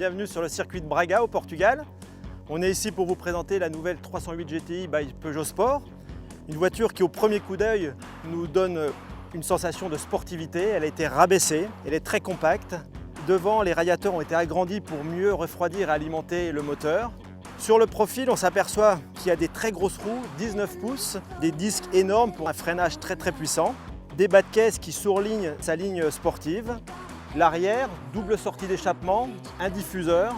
bienvenue sur le circuit de Braga au Portugal. On est ici pour vous présenter la nouvelle 308 GTI by Peugeot Sport. Une voiture qui au premier coup d'œil nous donne une sensation de sportivité. Elle a été rabaissée, elle est très compacte. Devant, les radiateurs ont été agrandis pour mieux refroidir et alimenter le moteur. Sur le profil, on s'aperçoit qu'il y a des très grosses roues, 19 pouces, des disques énormes pour un freinage très puissant, des bas de caisse qui surlignent sa ligne sportive, l'arrière, double sortie d'échappement, un diffuseur,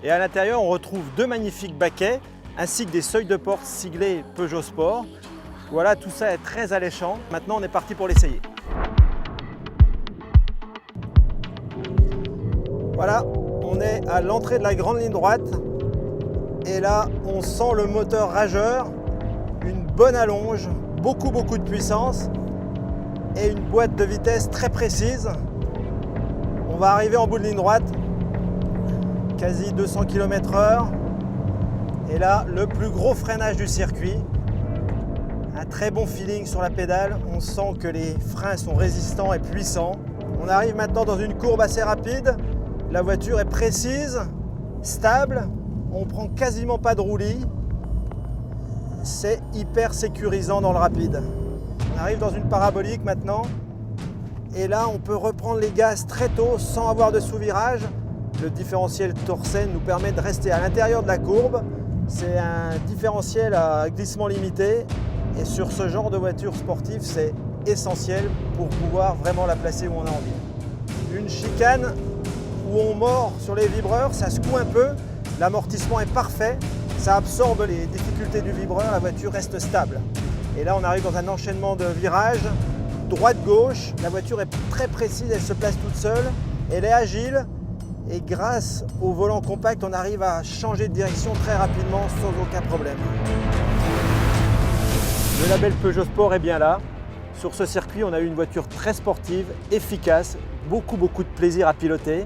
et à l'intérieur on retrouve deux magnifiques baquets ainsi que des seuils de porte siglés Peugeot Sport. Voilà, tout ça est très alléchant. Maintenant on est parti pour l'essayer. Voilà, on est à l'entrée de la grande ligne droite et là on sent le moteur rageur, une bonne allonge, beaucoup de puissance et une boîte de vitesse très précise. On va arriver en bout de ligne droite, quasi 200 km/h. Et là, le plus gros freinage du circuit. Un très bon feeling sur la pédale. On sent que les freins sont résistants et puissants. On arrive maintenant dans une courbe assez rapide. La voiture est précise, stable. On ne prend quasiment pas de roulis. C'est hyper sécurisant dans le rapide. On arrive dans une parabolique maintenant. Et là, on peut reprendre les gaz très tôt sans avoir de sous-virage. Le différentiel Torsen nous permet de rester à l'intérieur de la courbe. C'est un différentiel à glissement limité. Et sur ce genre de voiture sportive, c'est essentiel pour pouvoir vraiment la placer où on a envie. Une chicane où on mord sur les vibreurs, ça secoue un peu. L'amortissement est parfait. Ça absorbe les difficultés du vibreur. La voiture reste stable. Et là, on arrive dans un enchaînement de virages. Droite-gauche, la voiture est très précise, elle se place toute seule, elle est agile et grâce au volant compact, on arrive à changer de direction très rapidement sans aucun problème. Le label Peugeot Sport est bien là. Sur ce circuit, on a eu une voiture très sportive, efficace, beaucoup de plaisir à piloter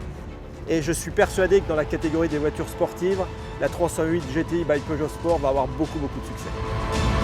et je suis persuadé que dans la catégorie des voitures sportives, la 308 GTI by Peugeot Sport va avoir beaucoup de succès.